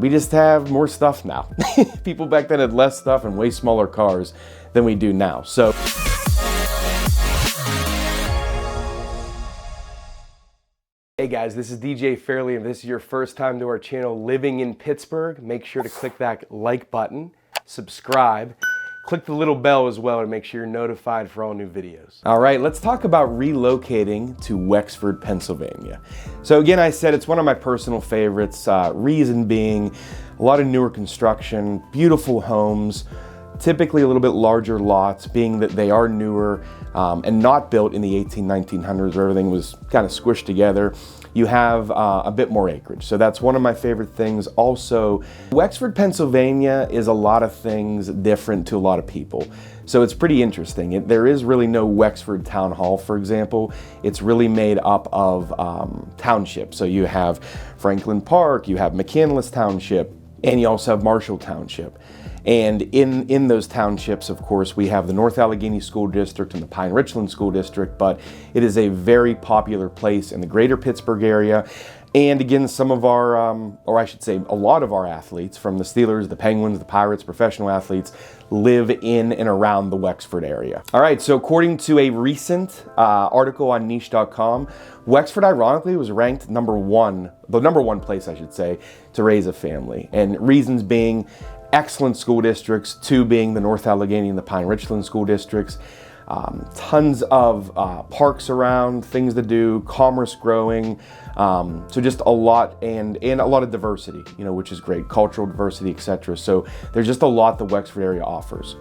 we just have more stuff now. People back then had less stuff and way smaller cars than we do now. So hey guys, this is DJ Fairley, and this is your first time to our channel living in Pittsburgh. Make sure to click that like button, subscribe, click the little bell as well to make sure you're notified for all new videos. All right, let's talk about relocating to Wexford, Pennsylvania. So again, I said it's one of my personal favorites, reason being a lot of newer construction, beautiful homes, typically a little bit larger lots, being that they are newer and not built in the 1900s where everything was kind of squished together. You have a bit more acreage. So that's one of my favorite things. Also, Wexford, Pennsylvania is a lot of things different to a lot of people. So it's pretty interesting. There is really no Wexford Town Hall, for example. It's really made up of townships. So you have Franklin Park, you have McCandless Township, and you also have Marshall Township. And in those townships, of course, we have the North Allegheny School District and the Pine Richland School District, but it is a very popular place in the greater Pittsburgh area. And again, some of our, or I should say a lot of our athletes from the Steelers, the Penguins, the Pirates, professional athletes, live in and around the Wexford area. All right, so according to a recent article on niche.com, Wexford ironically was ranked number one, the number one place I should say, to raise a family. And reasons being excellent school districts, two being the North Allegheny and the Pine Richland school districts. Tons of parks around, things to do, commerce growing, so just a lot and a lot of diversity, you know, which is great, cultural diversity, etc. So there's just a lot the Wexford area offers.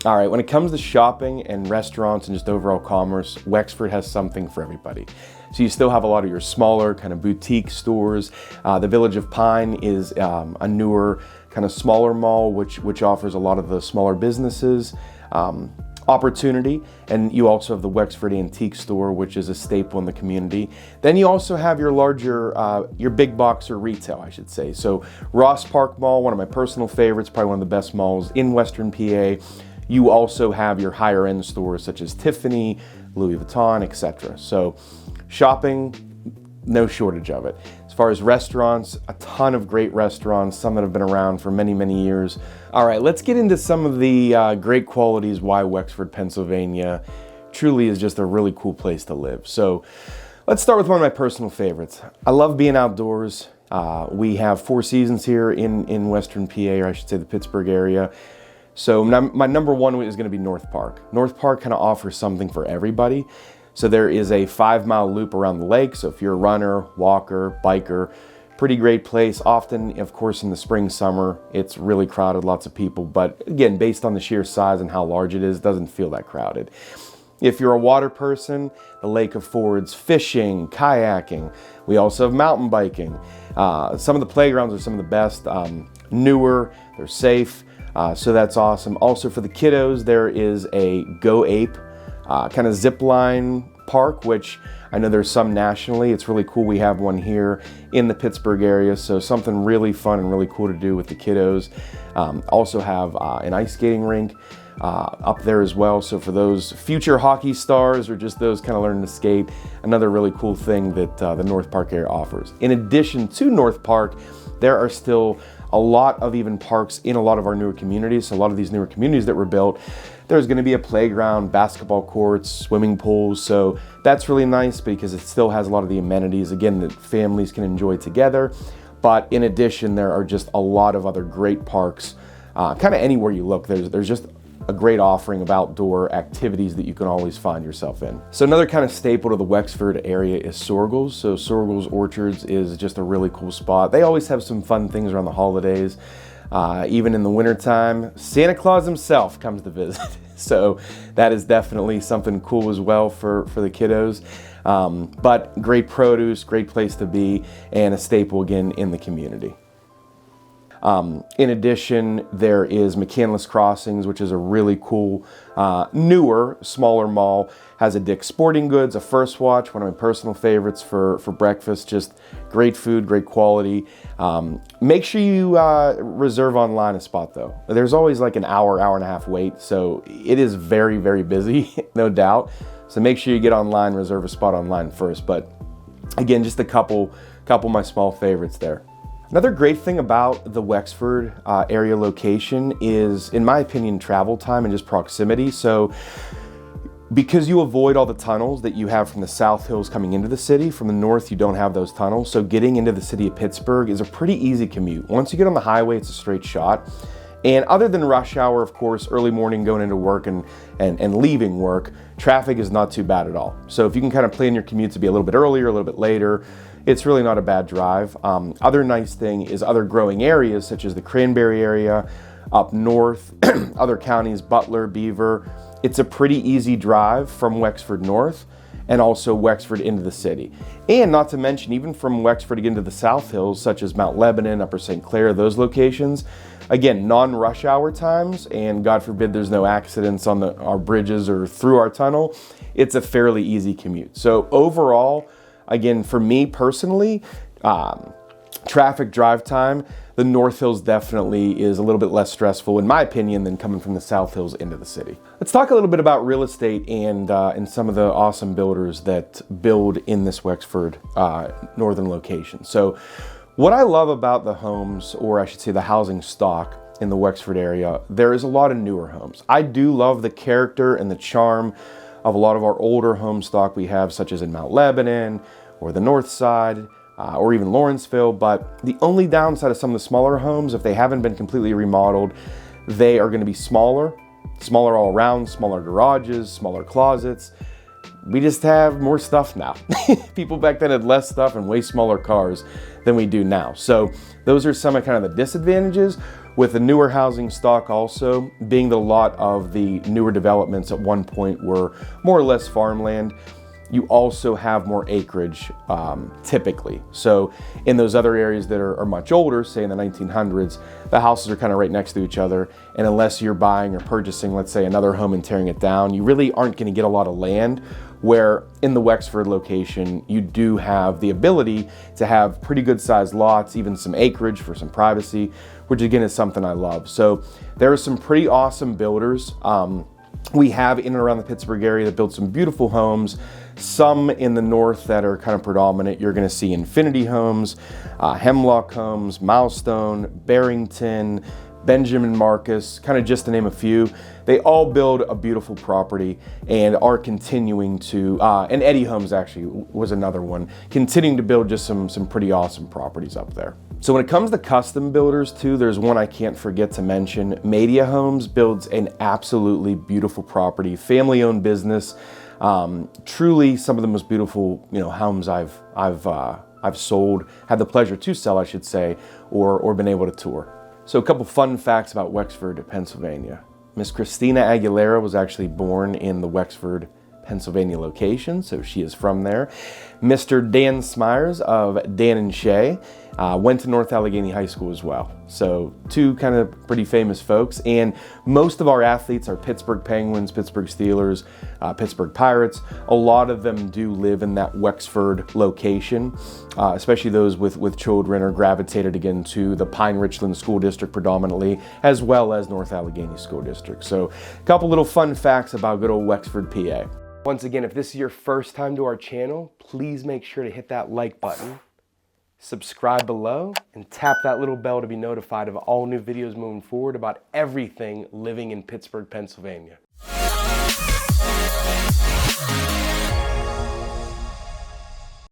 All right, when it comes to shopping and restaurants and just overall commerce, Wexford has something for everybody. So you still have a lot of your smaller kind of boutique stores. The Village of Pine is a newer kind of smaller mall, which offers a lot of the smaller businesses opportunity. And you also have the Wexford Antique Store, which is a staple in the community. Then you also have your larger, your big box or retail, I should say. So Ross Park Mall, one of my personal favorites, probably one of the best malls in Western PA. You also have your higher end stores such as Tiffany, Louis Vuitton, etc. So shopping, no shortage of it. As far as restaurants, a ton of great restaurants, some that have been around for many, many years. All right, let's get into some of the great qualities why Wexford, Pennsylvania truly is just a really cool place to live. So let's start with one of my personal favorites. I love being outdoors. We have 4 seasons here in Western PA, or I should say the Pittsburgh area. So my number one is gonna be North Park. North Park kind of offers something for everybody. So there is a 5-mile loop around the lake. So if you're a runner, walker, biker, pretty great place. Often, of course, in the spring, summer, it's really crowded, lots of people. But again, based on the sheer size and how large it is, it doesn't feel that crowded. If you're a water person, the lake affords fishing, kayaking. We also have mountain biking. Some of the playgrounds are some of the best, newer, they're safe. So that's awesome. Also for the kiddos, there is a Go Ape kind of zip line park, which I know there's some nationally. It's really cool. We have one here in the Pittsburgh area. So something really fun and really cool to do with the kiddos. Also have an ice skating rink up there as well. So for those future hockey stars or just those kind of learning to skate, another really cool thing that the North Park area offers. In addition to North Park, there are still a lot of even parks in a lot of our newer communities. So a lot of these newer communities that were built, there's going to be a playground, basketball courts, swimming pools. So that's really nice because it still has a lot of the amenities, again, that families can enjoy together. But in addition, there are just a lot of other great parks, kind of anywhere you look. There's just a great offering of outdoor activities that you can always find yourself in. So another kind of staple to the Wexford area is Sorgel's. So Sorgel's Orchards is just a really cool spot. They always have some fun things around the holidays. Even in the wintertime, Santa Claus himself comes to visit. So that is definitely something cool as well for the kiddos. But great produce, great place to be, and a staple again in the community. In addition, there is McCandless Crossings, which is a really cool, newer, smaller mall. Has a Dick's Sporting Goods, a First Watch, one of my personal favorites for breakfast. Just great food, great quality. Make sure you reserve online a spot though. There's always like an hour and a half wait, so it is very, very busy, no doubt. So make sure you get online, reserve a spot online first. But again, just a couple of my small favorites there. Another great thing about the Wexford area location is, in my opinion, travel time and just proximity. So because you avoid all the tunnels that you have from the South Hills coming into the city, from the north you don't have those tunnels. So getting into the city of Pittsburgh is a pretty easy commute. Once you get on the highway, it's a straight shot. And other than rush hour, of course, early morning going into work and leaving work, traffic is not too bad at all. So if you can kind of plan your commute to be a little bit earlier, a little bit later, it's really not a bad drive. Other nice thing is other growing areas such as the Cranberry area, up north, other counties, Butler, Beaver. It's a pretty easy drive from Wexford north and also Wexford into the city. And not to mention, even from Wexford into the South Hills, such as Mount Lebanon, Upper St. Clair, those locations, again, non-rush hour times, and God forbid there's no accidents on our bridges or through our tunnel, it's a fairly easy commute. So overall, again, for me personally, traffic drive time, the North Hills definitely is a little bit less stressful, in my opinion, than coming from the South Hills into the city. Let's talk a little bit about real estate and some of the awesome builders that build in this Wexford northern location. So what I love about the homes, or I should say the housing stock in the Wexford area, there is a lot of newer homes. I do love the character and the charm of a lot of our older home stock we have, such as in Mount Lebanon or the north side, or even Lawrenceville. But the only downside of some of the smaller homes, if they haven't been completely remodeled, they are going to be smaller all around, smaller garages, smaller closets. We just have more stuff now. People back then had less stuff and way smaller cars than we do now. So those are some of kind of the disadvantages. With the newer housing stock also being that a lot of the newer developments at one point were more or less farmland, you also have more acreage typically. So in those other areas that are much older, say in the 1900s, the houses are kind of right next to each other. And unless you're buying or purchasing, let's say, another home and tearing it down, you really aren't going to get a lot of land. Where in the Wexford location, you do have the ability to have pretty good sized lots, even some acreage for some privacy, which again is something I love. So there are some pretty awesome builders we have in and around the Pittsburgh area that build some beautiful homes. Some in the north that are kind of predominant, you're going to see Infinity Homes, Hemlock Homes, Milestone, Barrington, Benjamin Marcus, kind of just to name a few. They all build a beautiful property and are continuing to, and Eddie Homes actually was another one, continuing to build just some pretty awesome properties up there. So when it comes to custom builders too, there's one I can't forget to mention. MAD.HOMES builds an absolutely beautiful property, family-owned business. Truly some of the most beautiful, homes I've sold, had the pleasure to sell, I should say, or been able to tour. So a couple fun facts about Wexford, Pennsylvania. Miss Christina Aguilera was actually born in the Wexford, Pennsylvania location, so she is from there. Mr. Dan Smyers of Dan and Shay went to North Allegheny High School as well. So two kind of pretty famous folks, and most of our athletes are Pittsburgh Penguins, Pittsburgh Steelers, Pittsburgh Pirates. A lot of them do live in that Wexford location, especially those with children are gravitated again to the Pine Richland School District predominantly, as well as North Allegheny School District. So a couple little fun facts about good old Wexford, PA. Once again, if this is your first time to our channel, please make sure to hit that like button, subscribe below, and tap that little bell to be notified of all new videos moving forward about everything living in Pittsburgh, Pennsylvania.